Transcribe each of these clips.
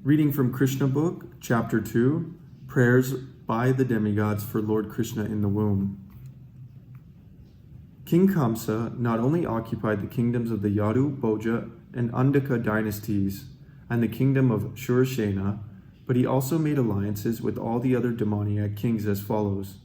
Reading from Krishna book, chapter 2, Prayers by the Demigods for Lord Krishna in the Womb. King Kamsa not only occupied the kingdoms of the Yadu, Bhoja, and Andhaka dynasties, and the kingdom of Shurasena, but he also made alliances with all the other demoniac kings as follows: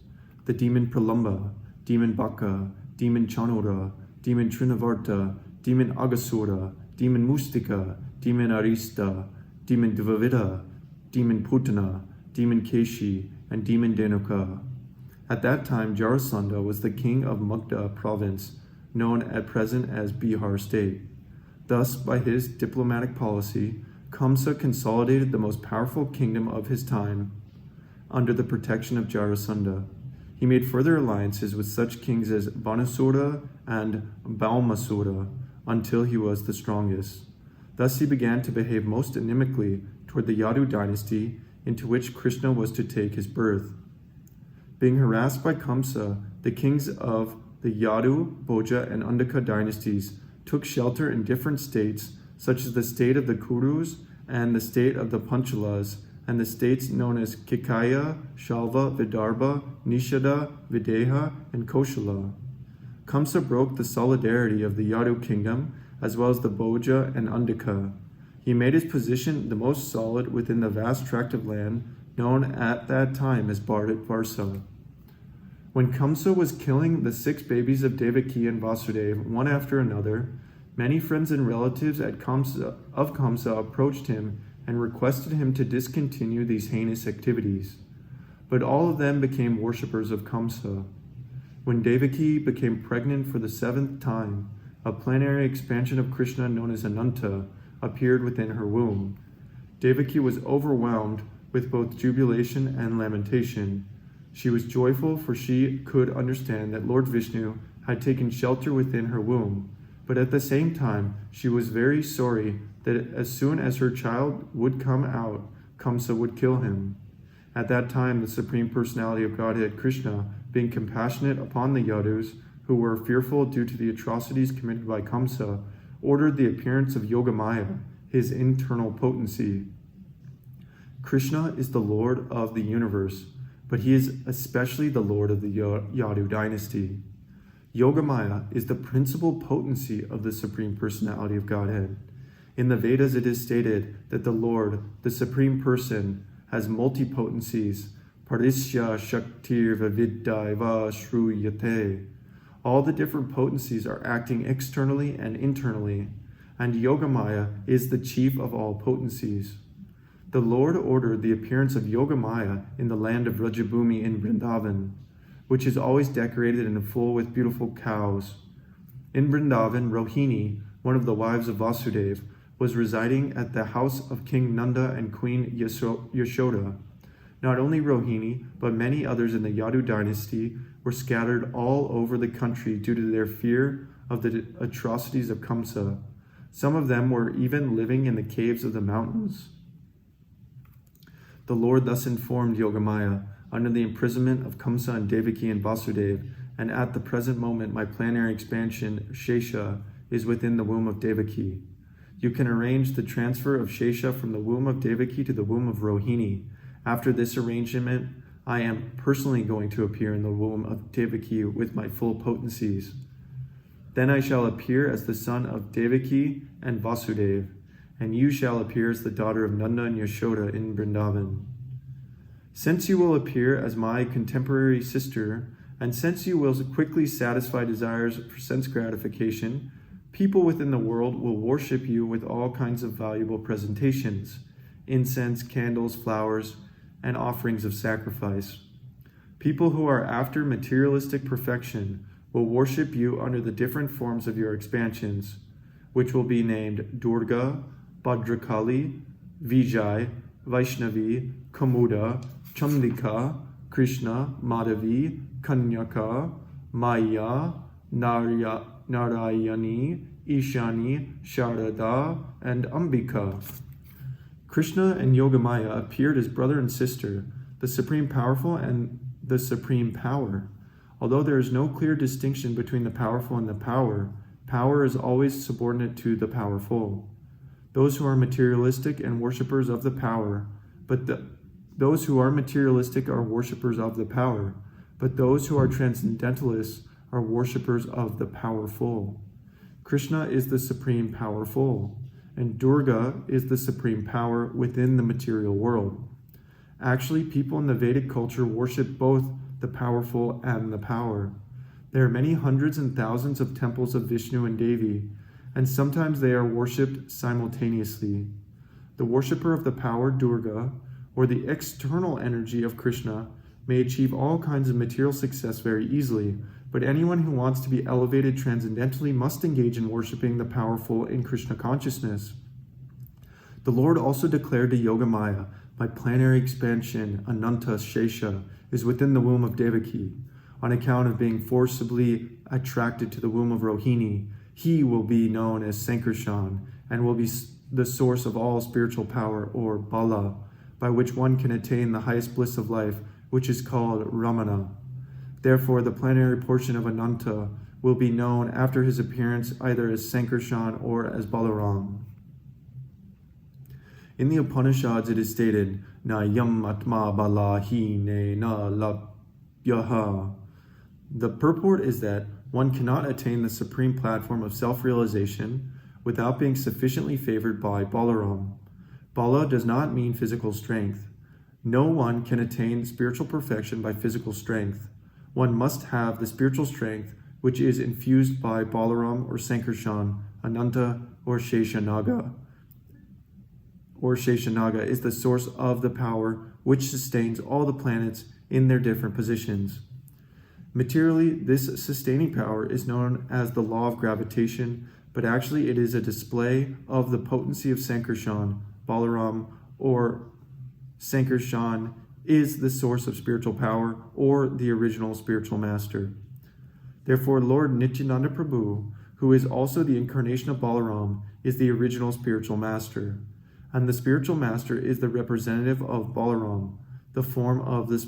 the demon Pralamba, demon Baka, demon Chanura, demon Trinavarta, demon Agasura, demon Mustika, demon Arista, demon Devavida, demon Putana, demon Keshi, and demon Denuka. At that time, Jarasandha was the king of Magda province, known at present as Bihar state. Thus, by his diplomatic policy, Kamsa consolidated the most powerful kingdom of his time under the protection of Jarasandha. He made further alliances with such kings as Banasura and Baumasura until he was the strongest. Thus he began to behave most inimically toward the Yadu dynasty, into which Krishna was to take his birth. Being harassed by Kamsa, the kings of the Yadu, Bhoja, and Andhaka dynasties took shelter in different states, such as the state of the Kurus and the state of the Panchalas, and the states known as Kikaya, Shalva, Vidarbha, Nishada, Videha, and Koshala. Kamsa broke the solidarity of the Yadu kingdom, as well as the Bhoja and Andhaka. He made his position the most solid within the vast tract of land known at that time as Bharat-Varsa. When Kamsa was killing the 6 babies of Devaki and Vasudeva one after another, many friends and relatives of Kamsa approached him and requested him to discontinue these heinous activities. But all of them became worshippers of Kamsa. When Devaki became pregnant for the 7th time, a planetary expansion of Krishna known as Ananta appeared within her womb. Devaki was overwhelmed with both jubilation and lamentation. She was joyful, for she could understand that Lord Vishnu had taken shelter within her womb, but at the same time she was very sorry that as soon as her child would come out, Kamsa would kill him. At that time, the Supreme Personality of Godhead Krishna, being compassionate upon the Yadus, who were fearful due to the atrocities committed by Kamsa, ordered the appearance of Yogamaya, his internal potency. Krishna is the Lord of the universe, but he is especially the Lord of the Yadu dynasty. Yogamaya is the principal potency of the Supreme Personality of Godhead. In the Vedas it is stated that the Lord, the Supreme Person, has multi-potencies, Parisya Shaktir Vaviddaiva Shruyate. All the different potencies are acting externally and internally, and Yogamaya is the chief of all potencies. The Lord ordered the appearance of Yogamaya in the land of Rajabhumi in Vrindavan, which is always decorated and full with beautiful cows. In Vrindavan, Rohini, one of the wives of Vasudeva, was residing at the house of King Nanda and Queen Yashoda. Not only Rohini, but many others in the Yadu dynasty were scattered all over the country due to their fear of the atrocities of Kamsa. Some of them were even living in the caves of the mountains. The Lord thus informed Yogamaya, under the imprisonment of Kamsa and Devaki and Vasudeva, and at the present moment my planetary expansion, Shesha, is within the womb of Devaki. You can arrange the transfer of Shesha from the womb of Devaki to the womb of Rohini. After this arrangement, I am personally going to appear in the womb of Devaki with my full potencies. Then I shall appear as the son of Devaki and Vasudeva, and you shall appear as the daughter of Nanda and Yashoda in Vrindavan. Since you will appear as my contemporary sister, and since you will quickly satisfy desires for sense gratification, people within the world will worship you with all kinds of valuable presentations, incense, candles, flowers, and offerings of sacrifice. People who are after materialistic perfection will worship you under the different forms of your expansions, which will be named Durga, Bhadrakali, Vijay, Vaishnavi, Kamuda, Chandika, Krishna, Madhavi, Kanyaka, Maya, Narayani, Ishani, Sharada, and Ambika. Krishna and Yogamaya appeared as brother and sister, the Supreme Powerful and the Supreme Power. Although there is no clear distinction between the powerful and the power, power is always subordinate to the powerful. those who are materialistic and worshippers of the power, those who are materialistic are worshippers of the power, but those who are transcendentalists are worshippers of the powerful. Krishna is the supreme powerful, and Durga is the supreme power within the material world. Actually, people in the Vedic culture worship both the powerful and the power. There are many hundreds and thousands of temples of Vishnu and Devi, and sometimes they are worshipped simultaneously. The worshipper of the power, Durga, or the external energy of Krishna, may achieve all kinds of material success very easily, but anyone who wants to be elevated transcendentally must engage in worshiping the powerful in Krishna consciousness. The Lord also declared to Yogamaya, by planetary expansion, Ananta Shesha is within the womb of Devaki. On account of being forcibly attracted to the womb of Rohini, he will be known as Sankarshan and will be the source of all spiritual power, or Bala, by which one can attain the highest bliss of life, which is called Ramana. Therefore, the planetary portion of Ananta will be known after his appearance either as Sankarshan or as Balaram. In the Upanishads it is stated, Na yam atma bala hi ne na labhyaha. The purport is that one cannot attain the supreme platform of self-realization without being sufficiently favored by Balaram. Bala does not mean physical strength. No one can attain spiritual perfection by physical strength. One must have the spiritual strength which is infused by Balaram or Sankarshan, Ananta or Sheshanaga. Or Sheshanaga is the source of the power which sustains all the planets in their different positions. Materially, this sustaining power is known as the law of gravitation, but actually it is a display of the potency of Sankarshan. Balaram or Sankarshan is the source of spiritual power, or the original spiritual master. Therefore, Lord Nityananda Prabhu, who is also the incarnation of Balaram, is the original spiritual master. And the spiritual master is the representative of Balaram, the form of the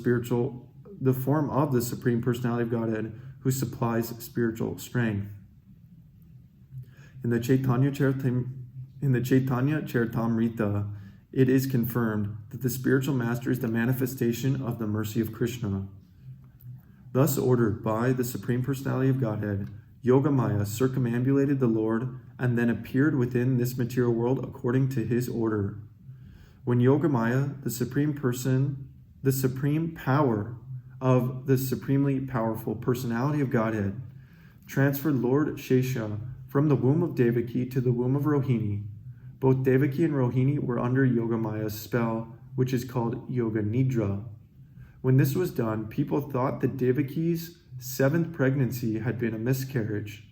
Supreme Personality of Godhead, who supplies spiritual strength. In the Chaitanya Charitamrita, it is confirmed that the spiritual master is the manifestation of the mercy of Krishna. Thus ordered by the Supreme Personality of Godhead, Yogamaya circumambulated the Lord and then appeared within this material world according to his order. When Yogamaya, the supreme power of the supremely powerful personality of Godhead, transferred Lord Shesha from the womb of Devaki to the womb of Rohini, both Devaki and Rohini were under Yogamaya's spell, which is called Yoga Nidra. When this was done, people thought that Devaki's 7th pregnancy had been a miscarriage.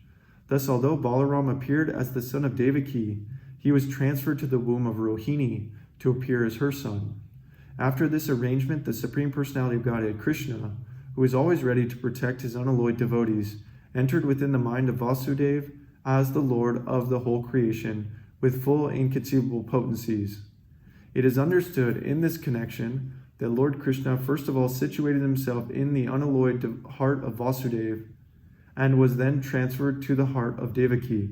Thus, although Balaram appeared as the son of Devaki, he was transferred to the womb of Rohini to appear as her son. After this arrangement, the Supreme Personality of Godhead, Krishna, who is always ready to protect his unalloyed devotees, entered within the mind of Vasudeva as the Lord of the whole creation, with full inconceivable potencies. It is understood in this connection that Lord Krishna first of all situated himself in the unalloyed heart of Vasudeva and was then transferred to the heart of Devaki.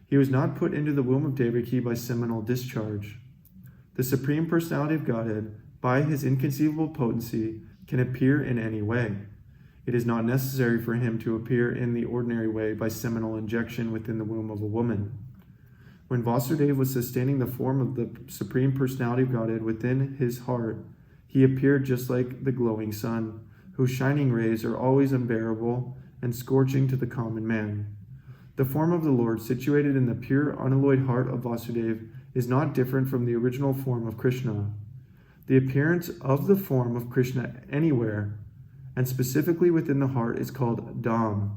He was not put into the womb of Devaki by seminal discharge. The Supreme Personality of Godhead, by his inconceivable potency, can appear in any way. It is not necessary for him to appear in the ordinary way by seminal injection within the womb of a woman. When Vasudeva was sustaining the form of the Supreme Personality of Godhead within his heart, he appeared just like the glowing sun, whose shining rays are always unbearable and scorching to the common man. The form of the Lord, situated in the pure, unalloyed heart of Vasudeva, is not different from the original form of Krishna. The appearance of the form of Krishna anywhere, and specifically within the heart, is called Dham.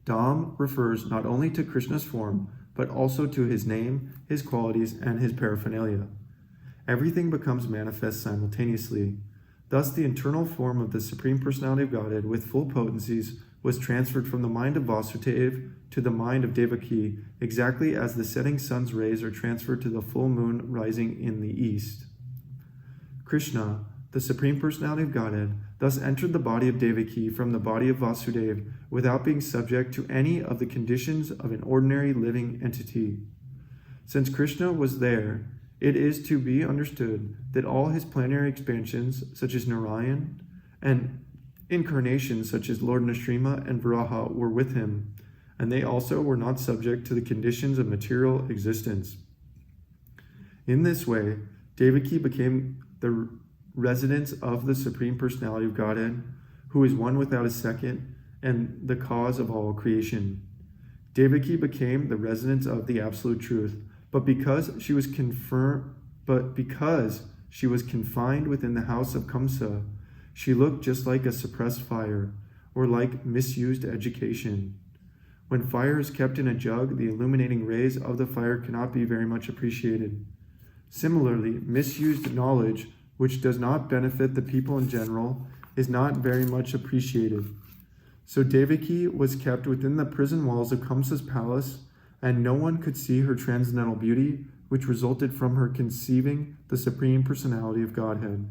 Dham refers not only to Krishna's form, but also to his name, his qualities, and his paraphernalia. Everything becomes manifest simultaneously. Thus, the internal form of the Supreme Personality of Godhead with full potencies was transferred from the mind of Vasudeva to the mind of Devaki, exactly as the setting sun's rays are transferred to the full moon rising in the east. Krishna, the Supreme Personality of Godhead, thus entered the body of Devaki from the body of Vasudeva without being subject to any of the conditions of an ordinary living entity. Since Krishna was there, it is to be understood that all his planetary expansions, such as Narayan, and incarnations such as Lord Nrsimha and Varaha were with him, and they also were not subject to the conditions of material existence. In this way, Devaki became the residence of the Supreme Personality of Godhead, who is one without a second and the cause of all creation. Devaki became the residence of the Absolute Truth, but because she was confined within the house of Kamsa, she looked just like a suppressed fire, or like misused education. When fire is kept in a jug, the illuminating rays of the fire cannot be very much appreciated. Similarly, misused knowledge, which does not benefit the people in general, is not very much appreciated. So Devaki was kept within the prison walls of Kamsa's palace, and no one could see her transcendental beauty, which resulted from her conceiving the Supreme Personality of Godhead.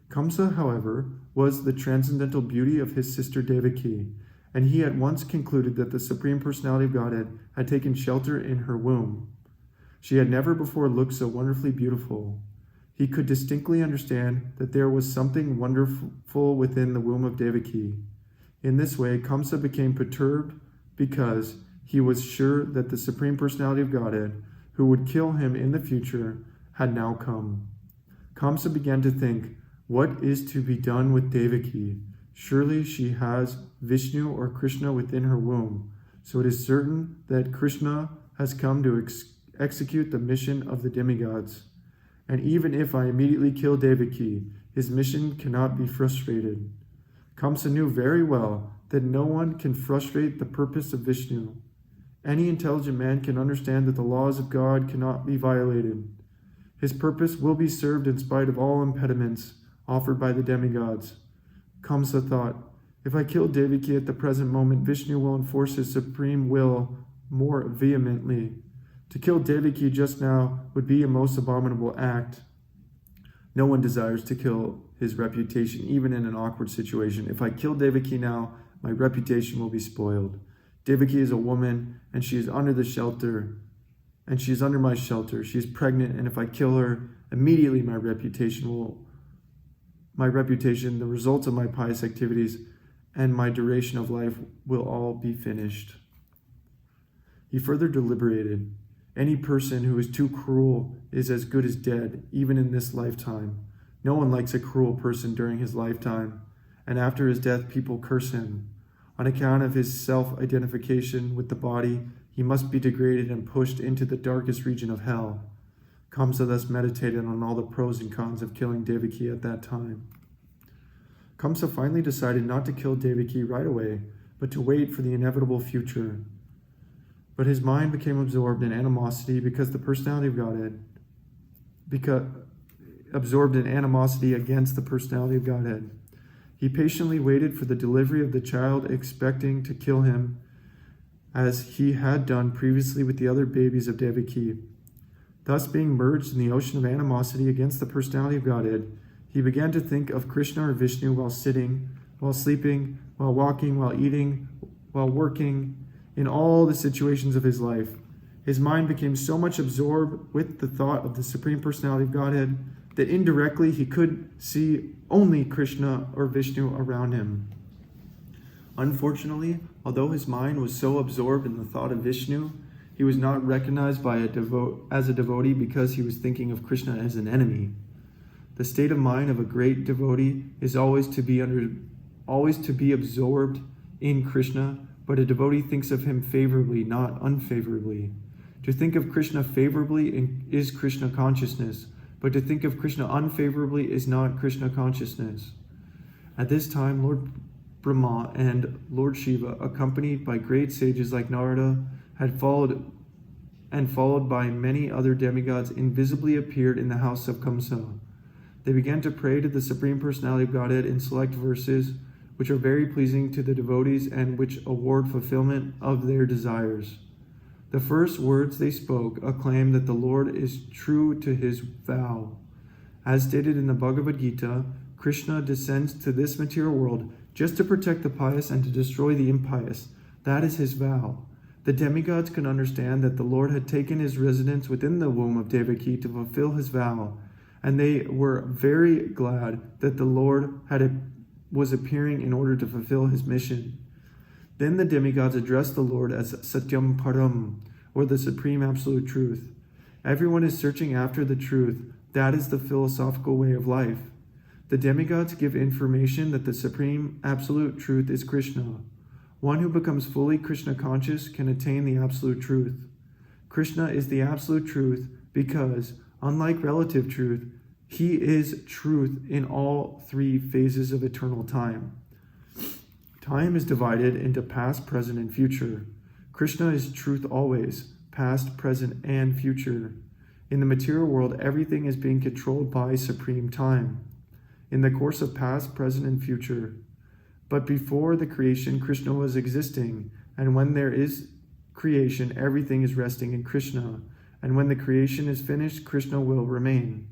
Kamsa, however, was the transcendental beauty of his sister Devaki, and he at once concluded that the Supreme Personality of Godhead had taken shelter in her womb. She had never before looked so wonderfully beautiful. He could distinctly understand that there was something wonderful within the womb of Devaki. In this way, Kamsa became perturbed because he was sure that the Supreme Personality of Godhead, who would kill him in the future, had now come. Kamsa began to think, what is to be done with Devaki? Surely she has Vishnu or Krishna within her womb, so it is certain that Krishna has come to execute the mission of the demigods. And even if I immediately kill Devaki, his mission cannot be frustrated. Kamsa knew very well that no one can frustrate the purpose of Vishnu. Any intelligent man can understand that the laws of God cannot be violated. His purpose will be served in spite of all impediments offered by the demigods. Kamsa thought, if I kill Devaki at the present moment, Vishnu will enforce his supreme will more vehemently. To kill Devaki just now would be a most abominable act. No one desires to kill his reputation, even in an awkward situation. If I kill Devaki now, my reputation will be spoiled. Devaki is a woman, and she is under the shelter, and she is under my shelter. She is pregnant, and if I kill her, immediately the results of my pious activities, and my duration of life will all be finished. He further deliberated. Any person who is too cruel is as good as dead, even in this lifetime. No one likes a cruel person during his lifetime, and after his death, people curse him. On account of his self-identification with the body, he must be degraded and pushed into the darkest region of hell. Kamsa thus meditated on all the pros and cons of killing Devaki at that time. Kamsa finally decided not to kill Devaki right away, but to wait for the inevitable future. But his mind became absorbed in animosity because the personality of Godhead, absorbed in animosity against the personality of Godhead. He patiently waited for the delivery of the child, expecting to kill him, as he had done previously with the other babies of Devaki. Thus, being merged in the ocean of animosity against the personality of Godhead, he began to think of Krishna or Vishnu while sitting, while sleeping, while walking, while eating, while working, in all the situations of his life. His mind became so much absorbed with the thought of the Supreme Personality of Godhead that indirectly he could see only Krishna or Vishnu around him. Unfortunately, although his mind was so absorbed in the thought of Vishnu, he was not recognized by as a devotee because he was thinking of Krishna as an enemy. The state of mind of a great devotee is always to be absorbed in Krishna, but a devotee thinks of him favorably, not unfavorably. To think of Krishna favorably is Krishna consciousness, but to think of Krishna unfavorably is not Krishna consciousness. At this time, Lord Brahma and Lord Shiva, accompanied by great sages like Narada, followed by many other demigods, invisibly appeared in the house of Kamsa. They began to pray to the Supreme Personality of Godhead in select verses, which are very pleasing to the devotees and which award fulfillment of their desires. The first words they spoke acclaim that the Lord is true to his vow. As stated in the Bhagavad Gita, Krishna descends to this material world just to protect the pious and to destroy the impious. That is his vow. The demigods could understand that the Lord had taken his residence within the womb of Devaki to fulfill his vow, and they were very glad that the Lord was appearing in order to fulfill his mission. Then the demigods addressed the Lord as Satyam Param, or the Supreme Absolute Truth. Everyone is searching after the truth. That is the philosophical way of life. The demigods give information that the Supreme Absolute Truth is Krishna. One who becomes fully Krishna conscious can attain the Absolute Truth. Krishna is the Absolute Truth because, unlike relative truth, he is truth in all three phases of eternal time. Time is divided into past, present, and future. Krishna is truth always, past, present, and future. In the material world, everything is being controlled by supreme time, in the course of past, present, and future. But before the creation, Krishna was existing, and when there is creation, everything is resting in Krishna, and when the creation is finished, Krishna will remain.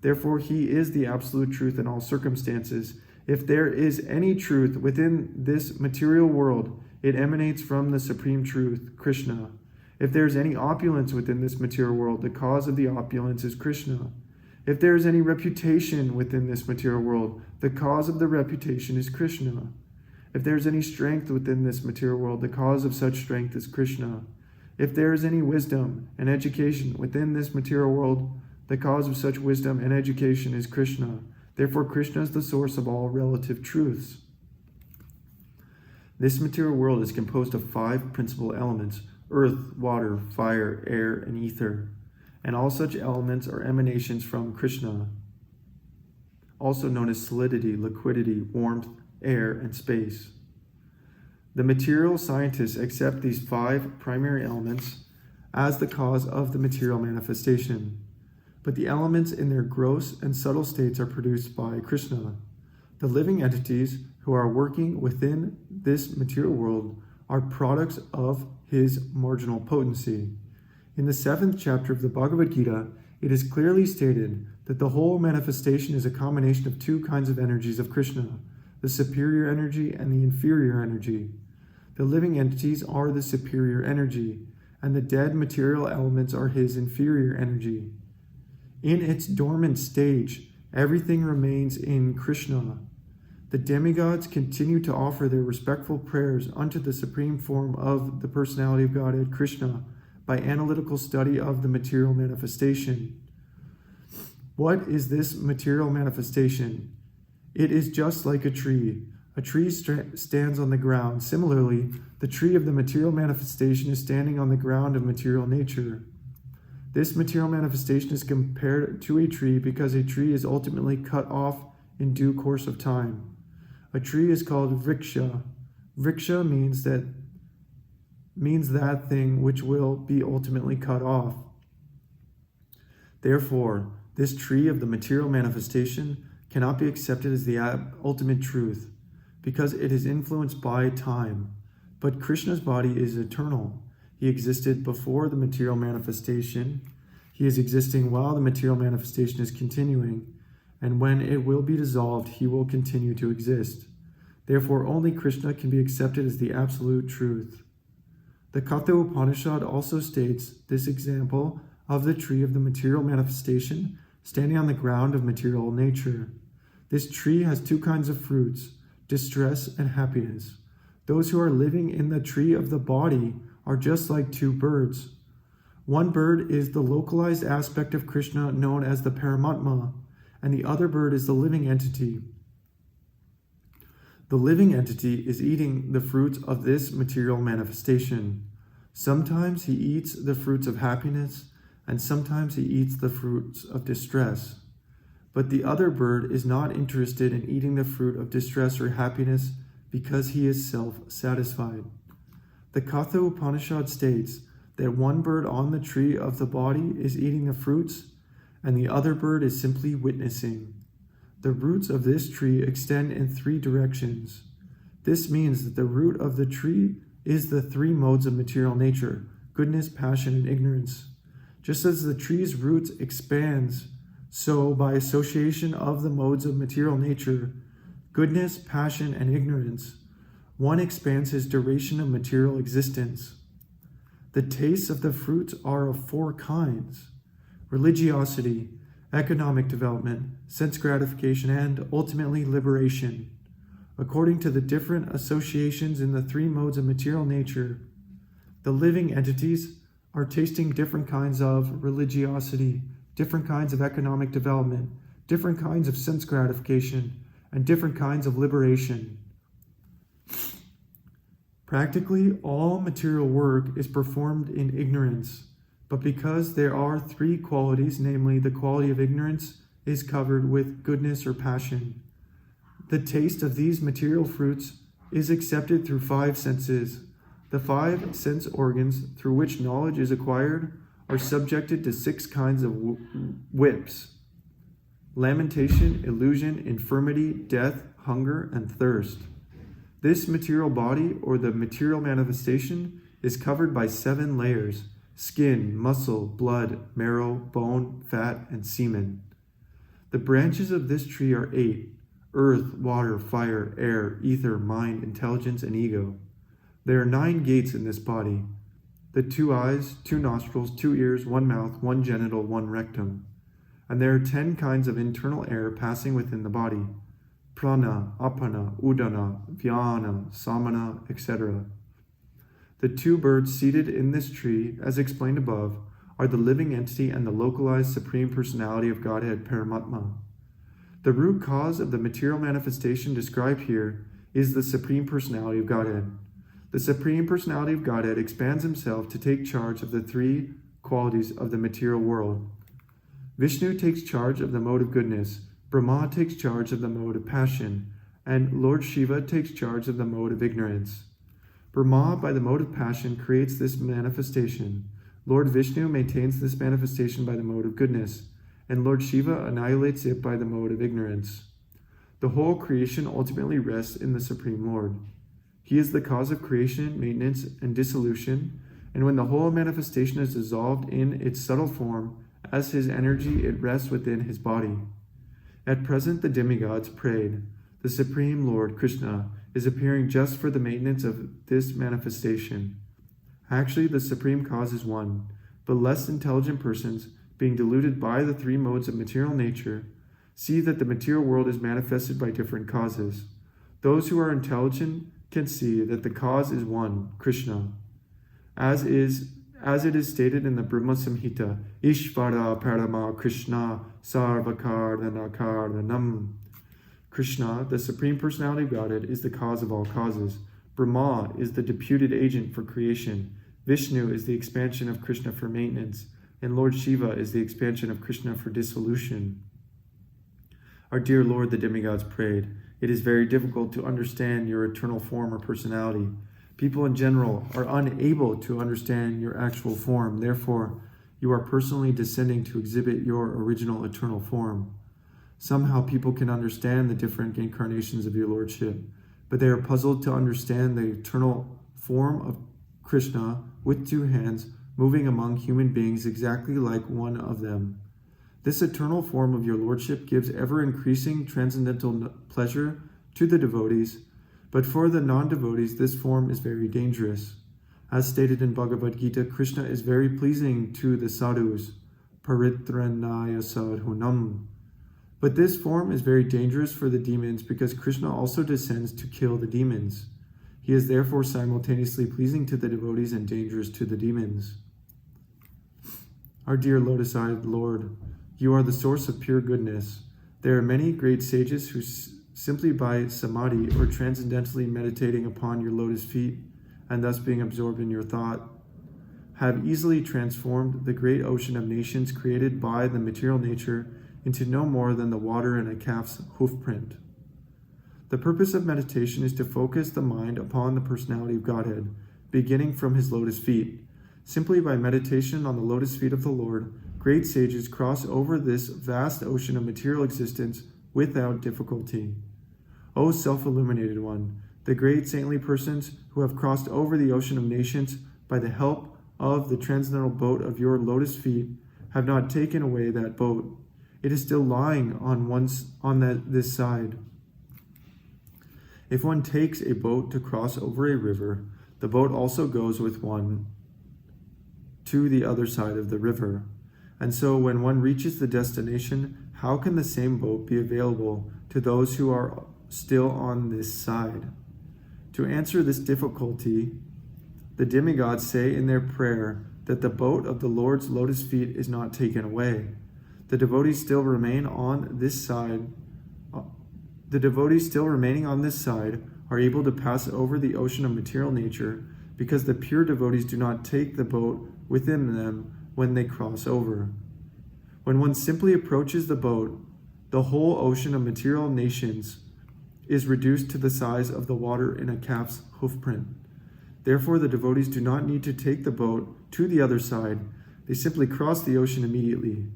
Therefore, he is the absolute truth in all circumstances. If there is any truth within this material world, it emanates from the supreme truth, Krishna. If there is any opulence within this material world, the cause of the opulence is Krishna. If there is any reputation within this material world, the cause of the reputation is Krishna. If there is any strength within this material world, the cause of such strength is Krishna. If there is any wisdom and education within this material world, the cause of such wisdom and education is Krishna. Therefore, Krishna is the source of all relative truths. This material world is composed of 5 principal elements: earth, water, fire, air, and ether. And all such elements are emanations from Krishna, also known as solidity, liquidity, warmth, air, and space. The material scientists accept these 5 primary elements as the cause of the material manifestation, but the elements in their gross and subtle states are produced by Krishna. The living entities who are working within this material world are products of his marginal potency. In the 7th chapter of the Bhagavad Gita, it is clearly stated that the whole manifestation is a combination of 2 kinds of energies of Krishna, the superior energy and the inferior energy. The living entities are the superior energy, and the dead material elements are his inferior energy. In its dormant stage, everything remains in Krishna. The demigods continue to offer their respectful prayers unto the supreme form of the personality of Godhead, Krishna, by analytical study of the material manifestation. What is this material manifestation? It is just like a tree. A tree stands on the ground. Similarly, the tree of the material manifestation is standing on the ground of material nature. This material manifestation is compared to a tree because a tree is ultimately cut off in due course of time. A tree is called vriksha. Vriksha means that thing which will be ultimately cut off. Therefore, this tree of the material manifestation cannot be accepted as the ultimate truth, because it is influenced by time. But Krishna's body is eternal. He existed before the material manifestation. He is existing while the material manifestation is continuing, and when it will be dissolved, he will continue to exist. Therefore, only Krishna can be accepted as the absolute truth. The Katha Upanishad also states this example of the tree of the material manifestation standing on the ground of material nature. This tree has 2 kinds of fruits, distress and happiness. Those who are living in the tree of the body are just like 2 birds. One bird is the localized aspect of Krishna known as the Paramatma, and the other bird is the living entity. The living entity is eating the fruits of this material manifestation. Sometimes he eats the fruits of happiness, and sometimes he eats the fruits of distress. But the other bird is not interested in eating the fruit of distress or happiness because he is self-satisfied. The Katha Upanishad states that one bird on the tree of the body is eating the fruits, and the other bird is simply witnessing. The roots of this tree extend in 3 directions. This means that the root of the tree is the 3 modes of material nature: goodness, passion, and ignorance. Just as the tree's roots expands, so by association of the modes of material nature, goodness, passion, and ignorance, one expands his duration of material existence. The tastes of the fruits are of 4 kinds: religiosity, economic development, sense gratification, and ultimately liberation. According to the different associations in the 3 modes of material nature, the living entities are tasting different kinds of religiosity, different kinds of economic development, different kinds of sense gratification, and different kinds of liberation. Practically all material work is performed in ignorance, but because there are 3 qualities, namely the quality of ignorance is covered with goodness or passion, the taste of these material fruits is accepted through 5 senses. The 5 sense organs through which knowledge is acquired are subjected to 6 kinds of whips: lamentation, illusion, infirmity, death, hunger, and thirst. This material body, or the material manifestation, is covered by 7 layers: skin, muscle, blood, marrow, bone, fat, and semen. The branches of this tree are 8: earth, water, fire, air, ether, mind, intelligence, and ego. There are 9 gates in this body: the 2 eyes, 2 nostrils, 2 ears, 1 mouth, 1 genital, 1 rectum. And there are 10 kinds of internal air passing within the body: prana, apana, udana, vyana, samana, etc. The 2 birds seated in this tree, as explained above, are the living entity and the localized Supreme Personality of Godhead, Paramatma. The root cause of the material manifestation described here is the Supreme Personality of Godhead. The Supreme Personality of Godhead expands himself to take charge of the 3 qualities of the material world. Vishnu takes charge of the mode of goodness, Brahma takes charge of the mode of passion, and Lord Shiva takes charge of the mode of ignorance. Brahma, by the mode of passion, creates this manifestation. Lord Vishnu maintains this manifestation by the mode of goodness, and Lord Shiva annihilates it by the mode of ignorance. The whole creation ultimately rests in the Supreme Lord. He is the cause of creation, maintenance, and dissolution, and when the whole manifestation is dissolved in its subtle form, as his energy, it rests within his body. At present, the demigods prayed. The Supreme Lord, Krishna, is appearing just for the maintenance of this manifestation. Actually, the Supreme Cause is one, but less intelligent persons, being deluded by the 3 modes of material nature, see that the material world is manifested by different causes. Those who are intelligent can see that the cause is one, Krishna. As it is stated in the Brahma Samhita, Ishvara Parama Krishna Sarvakardanakaranam. Krishna, the Supreme Personality of Godhead, is the cause of all causes. Brahma is the deputed agent for creation. Vishnu is the expansion of Krishna for maintenance, and Lord Shiva is the expansion of Krishna for dissolution. Our dear Lord, the demigods prayed, "It is very difficult to understand your eternal form or personality. People in general are unable to understand your actual form. Therefore, you are personally descending to exhibit your original eternal form. Somehow people can understand the different incarnations of your Lordship, but they are puzzled to understand the eternal form of Krishna with 2 hands moving among human beings exactly like one of them. This eternal form of your Lordship gives ever-increasing transcendental pleasure to the devotees, but for the non-devotees this form is very dangerous. As stated in Bhagavad Gita, Krishna is very pleasing to the sadhus, paritranaya sadhunam. But this form is very dangerous for the demons because Krishna also descends to kill the demons. He is therefore simultaneously pleasing to the devotees and dangerous to the demons. Our dear lotus-eyed Lord, you are the source of pure goodness. There are many great sages who simply by samadhi or transcendentally meditating upon your lotus feet and thus being absorbed in your thought, have easily transformed the great ocean of nations created by the material nature into no more than the water in a calf's hoofprint. The purpose of meditation is to focus the mind upon the personality of Godhead, beginning from his lotus feet. Simply by meditation on the lotus feet of the Lord, great sages cross over this vast ocean of material existence without difficulty. O self-illuminated one, the great saintly persons who have crossed over the ocean of nations by the help of the transcendental boat of your lotus feet have not taken away that boat. It is still lying on this side. If one takes a boat to cross over a river, the boat also goes with one. to the other side of the river. And so when one reaches the destination, how can the same boat be available to those who are still on this side? To answer this difficulty, the demigods say in their prayer that the boat of the Lord's lotus feet is not taken away. The devotees still remain on this side. The devotees still remaining on this side are able to pass over the ocean of material nature because the pure devotees do not take the boat within them when they cross over. When one simply approaches the boat, the whole ocean of material nations is reduced to the size of the water in a calf's hoofprint. Therefore, the devotees do not need to take the boat to the other side. They simply cross the ocean immediately.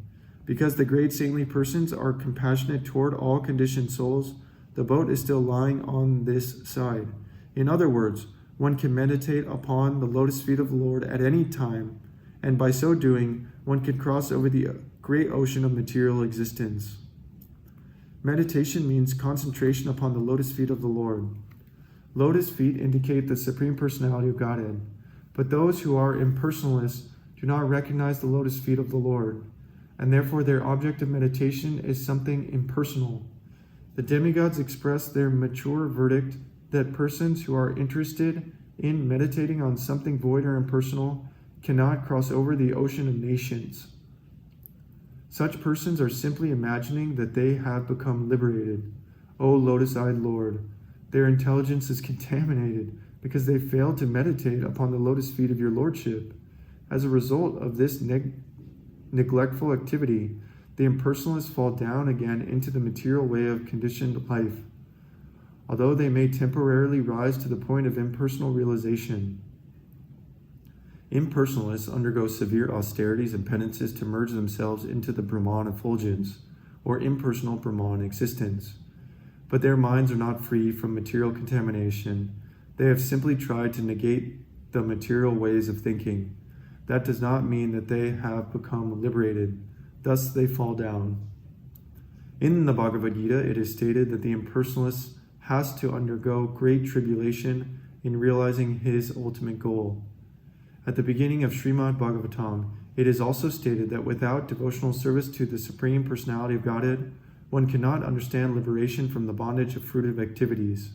Because the great saintly persons are compassionate toward all conditioned souls, the boat is still lying on this side. In other words, one can meditate upon the lotus feet of the Lord at any time, and by so doing, one can cross over the great ocean of material existence. Meditation means concentration upon the lotus feet of the Lord. Lotus feet indicate the Supreme Personality of Godhead, but those who are impersonalists do not recognize the lotus feet of the Lord, and therefore their object of meditation is something impersonal. The demigods express their mature verdict that persons who are interested in meditating on something void or impersonal cannot cross over the ocean of nations. Such persons are simply imagining that they have become liberated. O lotus-eyed Lord, their intelligence is contaminated because they failed to meditate upon the lotus feet of your Lordship. As a result of this neglectful activity, the impersonalists fall down again into the material way of conditioned life, although they may temporarily rise to the point of impersonal realization. Impersonalists undergo severe austerities and penances to merge themselves into the Brahman effulgence, or impersonal Brahman existence. But their minds are not free from material contamination. They have simply tried to negate the material ways of thinking. That does not mean that they have become liberated. Thus they fall down. In the Bhagavad Gita, it is stated that the impersonalist has to undergo great tribulation in realizing his ultimate goal. At the beginning of Srimad Bhagavatam, it is also stated that without devotional service to the Supreme Personality of Godhead, one cannot understand liberation from the bondage of fruitive activities.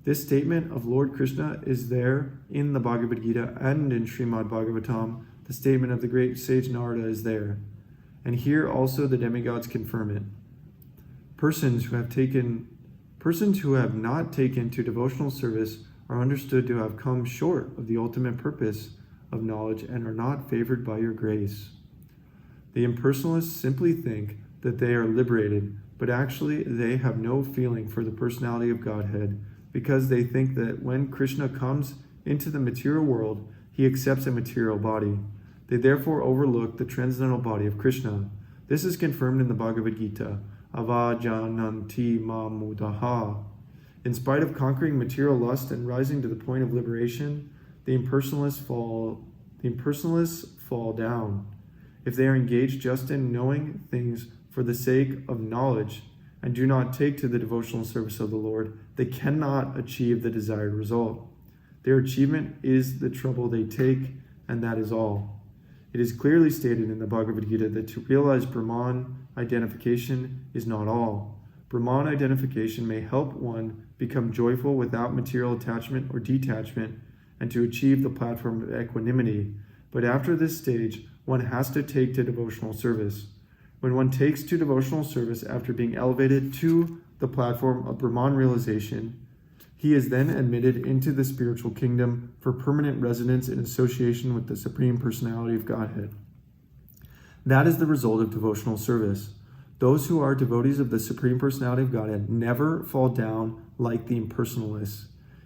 This statement of Lord Krishna is there in the Bhagavad Gita, and in Srimad Bhagavatam, the statement of the great sage Narada is there. And here also the demigods confirm it. Persons who have not taken to devotional service are understood to have come short of the ultimate purpose of knowledge and are not favored by your grace. The impersonalists simply think that they are liberated, but actually they have no feeling for the personality of Godhead, because they think that when Krishna comes into the material world, he accepts a material body. They therefore overlook the transcendental body of Krishna. This is confirmed in the Bhagavad Gita, avajananti mamudaha. In spite of conquering material lust and rising to the point of liberation, the impersonalists fall down. If they are engaged just in knowing things for the sake of knowledge and do not take to the devotional service of the Lord, they cannot achieve the desired result. Their achievement is the trouble they take, and that is all. It is clearly stated in the Bhagavad Gita that to realize Brahman identification is not all. Brahman identification may help one become joyful without material attachment or detachment and to achieve the platform of equanimity. But after this stage, one has to take to devotional service. When one takes to devotional service after being elevated to the platform of Brahman realization, he is then admitted into the spiritual kingdom for permanent residence in association with the Supreme Personality of Godhead. That is the result of devotional service. Those who are devotees of the Supreme Personality of Godhead never fall down like the impersonalists.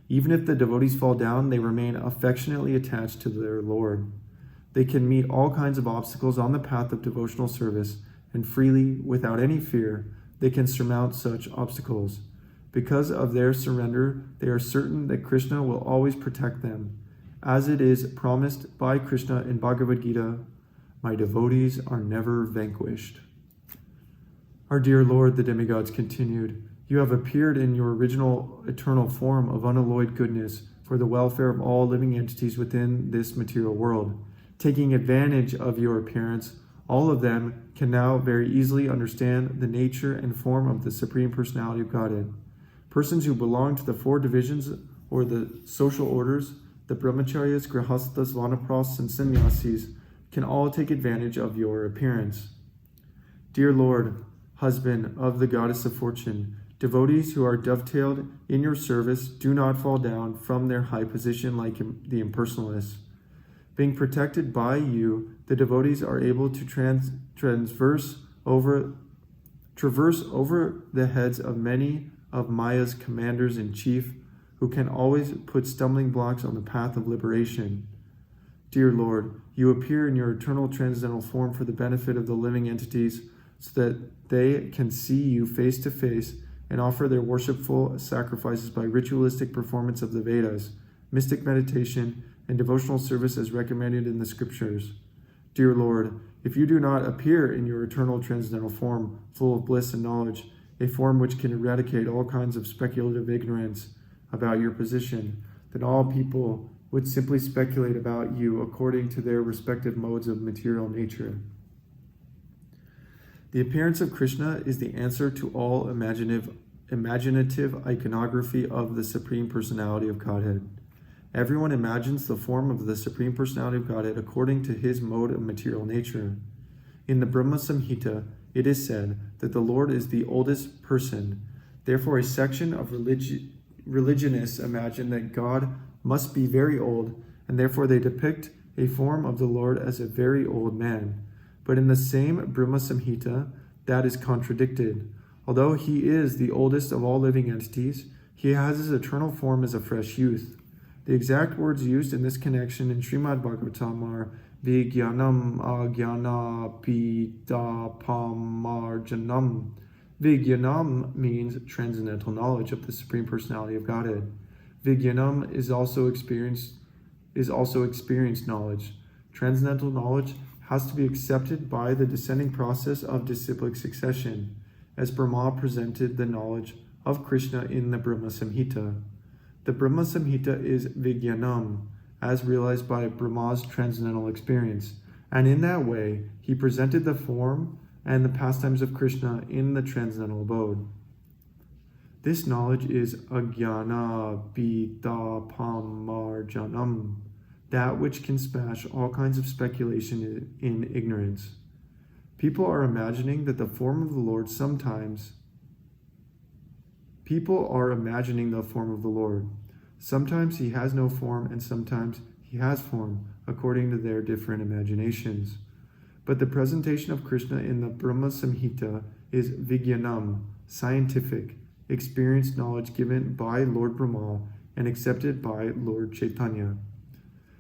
Even if the devotees fall down, they remain affectionately attached to their Lord. They can meet all kinds of obstacles on the path of devotional service, and freely, without any fear, they can surmount such obstacles. Because of their surrender, they are certain that Krishna will always protect them. As it is promised by Krishna in Bhagavad Gita, my devotees are never vanquished. Our dear Lord, the demigods continued, you have appeared in your original eternal form of unalloyed goodness for the welfare of all living entities within this material world. taking advantage of your appearance, all of them can now very easily understand the nature and form of the Supreme Personality of Godhead. Persons who belong to the four divisions or the social orders, the brahmacharyas, grihastas, vanaprasts, and sannyasis, can all take advantage of your appearance. Dear Lord, husband of the goddess of fortune, devotees who are dovetailed in your service do not fall down from their high position like the impersonalists. Being protected by you, the devotees are able to traverse over the heads of many of Maya's commanders-in-chief, who can always put stumbling blocks on the path of liberation. Dear Lord, you appear in your eternal transcendental form for the benefit of the living entities, so that they can see you face to face and offer their worshipful sacrifices by ritualistic performance of the Vedas, mystic meditation, and devotional service as recommended in the scriptures. Dear Lord, if you do not appear in your eternal transcendental form, full of bliss and knowledge, a form which can eradicate all kinds of speculative ignorance about your position, then all people would simply speculate about you according to their respective modes of material nature. The appearance of Krishna is the answer to all imaginative iconography of the Supreme Personality of Godhead. Everyone imagines the form of the Supreme Personality of Godhead according to his mode of material nature. In the Brahma Samhita, it is said that the Lord is the oldest person. Therefore, a section of religionists imagine that God must be very old, and therefore they depict a form of the Lord as a very old man. But in the same Brahma Samhita, that is contradicted. Although he is the oldest of all living entities, he has his eternal form as a fresh youth. The exact words used in this connection in Srimad Bhagavatam are Vijnanam Ajnana Pitapamarjanam. Vijnanam means transcendental knowledge of the Supreme Personality of Godhead. Vijnanam is also experienced knowledge. Transcendental knowledge has to be accepted by the descending process of disciplic succession, as Brahma presented the knowledge of Krishna in the Brahma Samhita. The Brahma Samhita is Vijnanam, as realized by Brahma's transcendental experience, and in that way he presented the form and the pastimes of Krishna in the transcendental abode. This knowledge is Ajnana Pitapamarjanam, that which can smash all kinds of speculation in ignorance. People are imagining the form of the Lord. Sometimes he has no form, and sometimes he has form, according to their different imaginations. But the presentation of Krishna in the Brahma Samhita is Vijnanam, scientific, experienced knowledge given by Lord Brahma and accepted by Lord Chaitanya.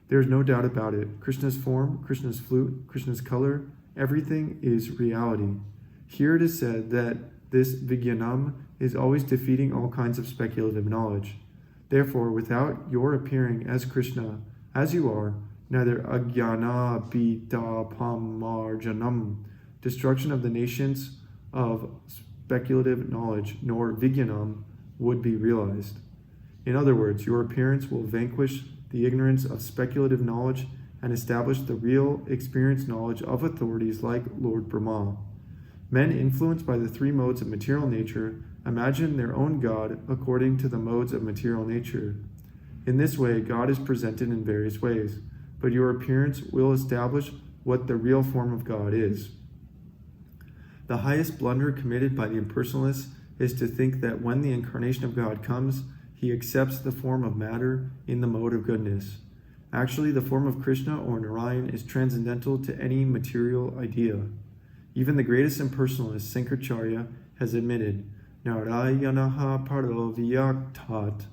There is no doubt about it. Krishna's form, Krishna's flute, Krishna's color, everything is reality. Here it is said that this Vijnanam is always defeating all kinds of speculative knowledge. Therefore, without your appearing as Krishna, as you are, neither Ajnana Pitapamarjanam, destruction of the nations of speculative knowledge, nor Vijnanam would be realized. In other words, your appearance will vanquish the ignorance of speculative knowledge and establish the real experienced knowledge of authorities like Lord Brahma. Men influenced by the three modes of material nature imagine their own God according to the modes of material nature. In this way, God is presented in various ways, but your appearance will establish what the real form of God is. The highest blunder committed by the impersonalists is to think that when the incarnation of God comes, he accepts the form of matter in the mode of goodness. Actually, the form of Krishna or Narayan is transcendental to any material idea. Even the greatest impersonalist, Sankaracharya, has admitted, Narayanaha paro vyaktat.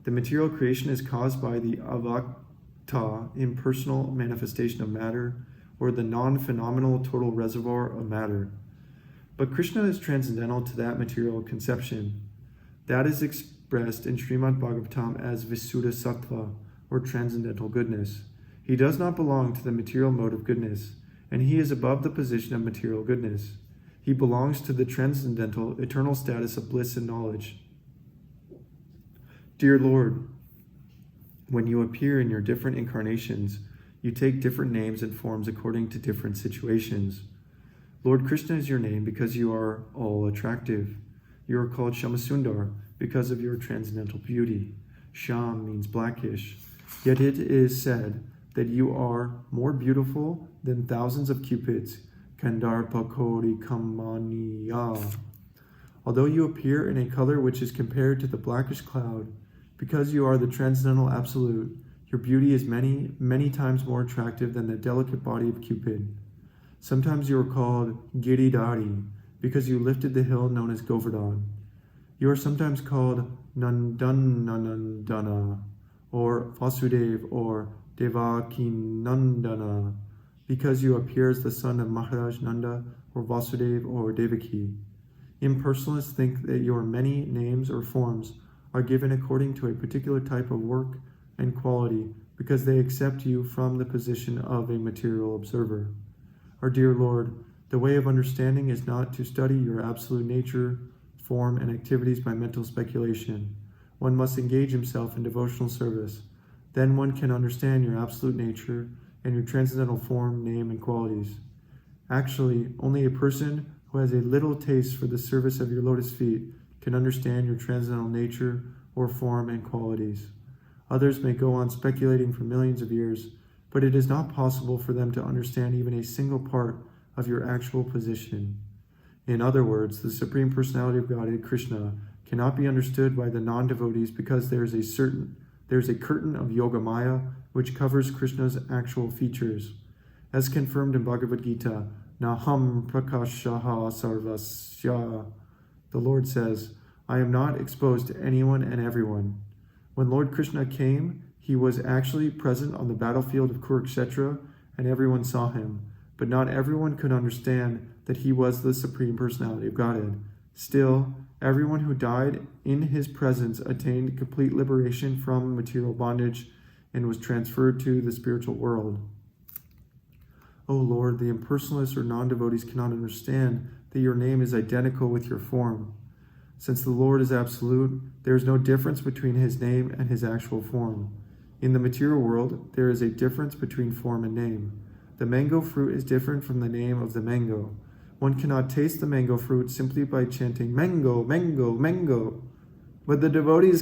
The material creation is caused by the avakta, impersonal manifestation of matter, or the non-phenomenal total reservoir of matter. But Krishna is transcendental to that material conception. That is expressed in Srimad Bhagavatam as Visuddha Sattva, or transcendental goodness. He does not belong to the material mode of goodness, and he is above the position of material goodness. He belongs to the transcendental, eternal status of bliss and knowledge. Dear Lord, when you appear in your different incarnations, You take different names and forms according to different situations. Lord Krishna is your name because you are all attractive. You are called Shamasundar because of your transcendental beauty. Sham means blackish. Yet it is said that you are more beautiful than thousands of cupids. Kandarpakori Kamaniya. Although you appear in a color which is compared to the blackish cloud, because you are the transcendental absolute, your beauty is many, many times more attractive than the delicate body of Cupid. Sometimes you are called Giridhari because you lifted the hill known as Govardhan. You are sometimes called Nandananandana or Vasudev or Devaki Nandana because you appear as the son of Maharaj Nanda or Vasudev or Devaki. Impersonalists think that your many names or forms are given according to a particular type of work and quality because they accept you from the position of a material observer. Our dear Lord, the way of understanding is not to study your absolute nature, form, and activities by mental speculation. One must engage himself in devotional service. Then one can understand your absolute nature and your transcendental form, name, and qualities. Actually, only a person who has a little taste for the service of your lotus feet can understand your transcendental nature or form and qualities. Others may go on speculating for millions of years, but it is not possible for them to understand even a single part of your actual position. In other words, the Supreme Personality of Godhead, Krishna, cannot be understood by the non-devotees because there is a curtain of Yogamaya which covers Krishna's actual features. As confirmed in Bhagavad Gita, Naham prakashaha sarvasya, the Lord says, I am not exposed to anyone and everyone. When Lord Krishna came, he was actually present on the battlefield of Kurukshetra, and everyone saw him, but not everyone could understand that he was the Supreme Personality of Godhead. Still, everyone who died in his presence attained complete liberation from material bondage and was transferred to the spiritual world. O Lord, the impersonalists or non-devotees cannot understand that your name is identical with your form. Since the Lord is absolute, there is no difference between his name and his actual form. In the material world, there is a difference between form and name. The mango fruit is different from the name of the mango. One cannot taste the mango fruit simply by chanting mango, mango, mango. But the devotee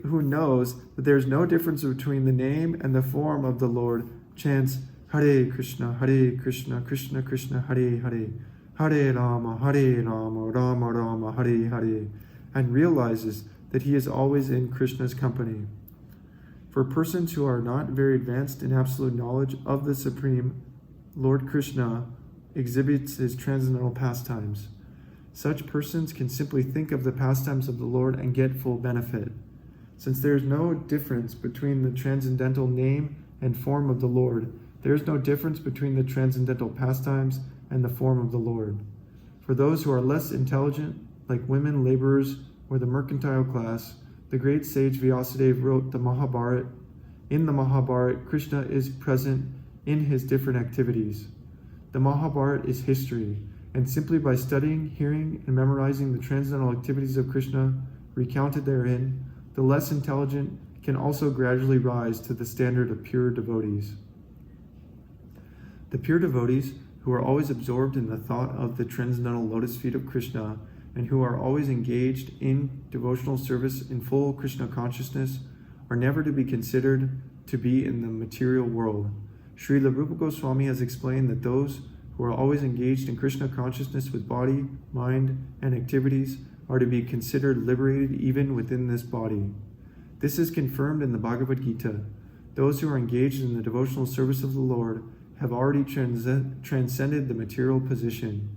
who knows that there is no difference between the name and the form of the Lord chants Hare Krishna, Krishna Krishna, Hare Hare, Hare Rama, Rama Rama, Hare Hare, and realizes that he is always in Krishna's company. For persons who are not very advanced in absolute knowledge of the Supreme, Lord Krishna exhibits his transcendental pastimes. Such persons can simply think of the pastimes of the Lord and get full benefit. Since there is no difference between the transcendental name and form of the Lord, there is no difference between the transcendental pastimes and the form of the Lord. For those who are less intelligent, like women, laborers, or the mercantile class, the great sage Vyasadeva wrote the Mahabharata. In the Mahabharata, Krishna is present in his different activities. The Mahabharata is history, and simply by studying, hearing, and memorizing the transcendental activities of Krishna recounted therein, the less intelligent can also gradually rise to the standard of pure devotees. The pure devotees, who are always absorbed in the thought of the transcendental lotus feet of Krishna, and who are always engaged in devotional service in full Krishna consciousness, are never to be considered to be in the material world. Srila Rupa Goswami has explained that those who are always engaged in Krishna consciousness with body, mind, and activities are to be considered liberated even within this body. This is confirmed in the Bhagavad Gita. Those who are engaged in the devotional service of the Lord have already transcended the material position.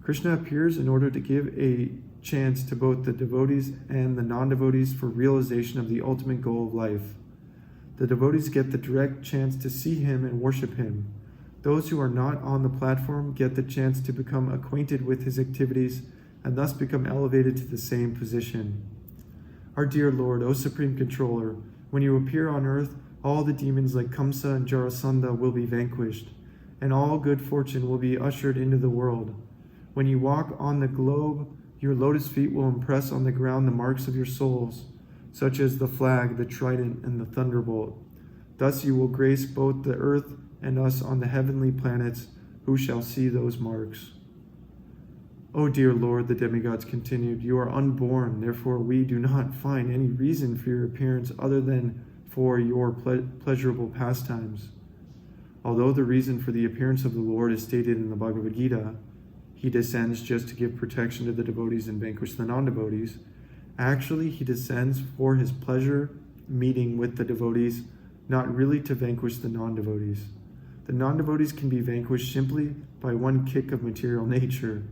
Krishna appears in order to give a chance to both the devotees and the non-devotees for realization of the ultimate goal of life. The devotees get the direct chance to see him and worship him. Those who are not on the platform get the chance to become acquainted with his activities and thus become elevated to the same position. Our dear Lord, O Supreme Controller, when you appear on earth, all the demons like Kamsa and Jarasandha will be vanquished, and all good fortune will be ushered into the world. When you walk on the globe, your lotus feet will impress on the ground the marks of your souls, such as the flag, the trident, and the thunderbolt. Thus you will grace both the earth and us on the heavenly planets, who shall see those marks. O dear Lord, the demigods continued, you are unborn, therefore we do not find any reason for your appearance other than for your pleasurable pastimes. Although the reason for the appearance of the Lord is stated in the Bhagavad Gita, he descends just to give protection to the devotees and vanquish the non-devotees. Actually, he descends for his pleasure meeting with the devotees, not really to vanquish the non-devotees. The non-devotees can be vanquished simply by one kick of material nature.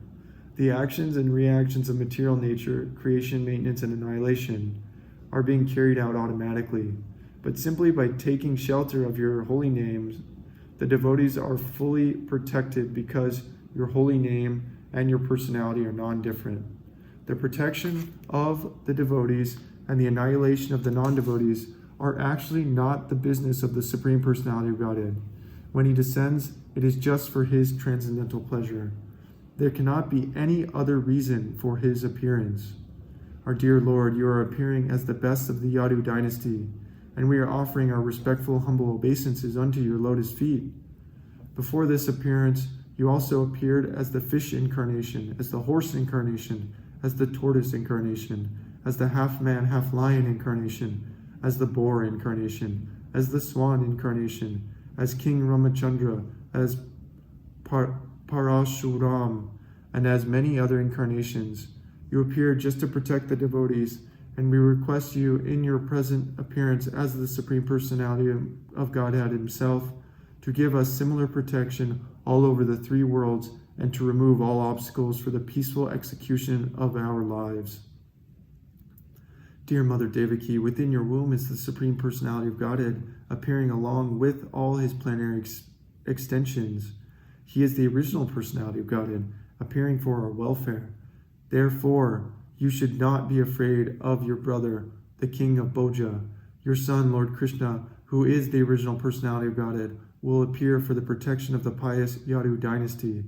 The actions and reactions of material nature, creation, maintenance, and annihilation, are being carried out automatically. But simply by taking shelter of your holy names, the devotees are fully protected because your holy name and your personality are non-different. The protection of the devotees and the annihilation of the non-devotees are actually not the business of the Supreme Personality of Godhead. When he descends, it is just for his transcendental pleasure. There cannot be any other reason for his appearance. Our dear Lord, you are appearing as the best of the Yadu dynasty, and we are offering our respectful, humble obeisances unto your lotus feet. Before this appearance, you also appeared as the fish incarnation, as the horse incarnation, as the tortoise incarnation, as the half-man, half-lion incarnation, as the boar incarnation, as the swan incarnation, as King Ramachandra, as Parashuram, and as many other incarnations. You appeared just to protect the devotees, and we request you in your present appearance as the Supreme Personality of Godhead himself to give us similar protection all over the three worlds and to remove all obstacles for the peaceful execution of our lives. Dear Mother Devaki, within your womb is the Supreme Personality of Godhead, appearing along with all his planetary extensions. He is the original Personality of Godhead, appearing for our welfare. Therefore, you should not be afraid of your brother, the King of Bhoja. Your son, Lord Krishna, who is the original Personality of Godhead, will appear for the protection of the pious Yadu dynasty.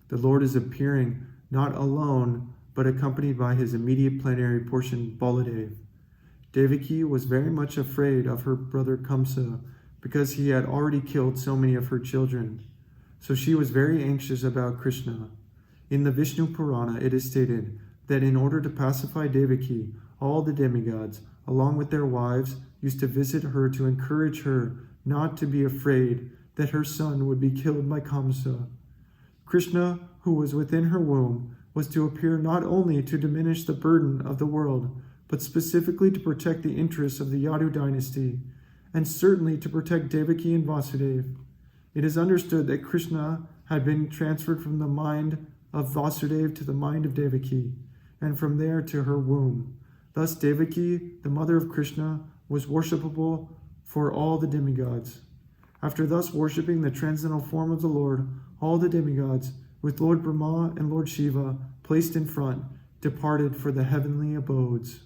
The Lord is appearing not alone, but accompanied by his immediate planetary portion, Paulides. Devaki was very much afraid of her brother Kamsa because he had already killed so many of her children. So she was very anxious about Krishna. In the Vishnu Purana, it is stated that in order to pacify Devaki, all the demigods, along with their wives, used to visit her to encourage her not to be afraid that her son would be killed by Kamsa. Krishna, who was within her womb, was to appear not only to diminish the burden of the world, but specifically to protect the interests of the Yadu dynasty, and certainly to protect Devaki and Vasudeva. It is understood that Krishna had been transferred from the mind of Vasudeva to the mind of Devaki, and from there to her womb. Thus Devaki, the mother of Krishna, was worshipable for all the demigods. After thus worshipping the transcendental form of the Lord, all the demigods, with Lord Brahma and Lord Shiva placed in front, departed for the heavenly abodes.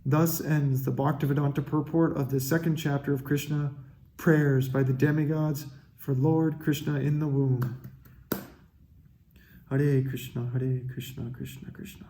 Thus ends the Bhaktivedanta purport of the second chapter of Krishna, prayers by the demigods for Lord Krishna in the womb. Hare Krishna, Krishna Krishna, Krishna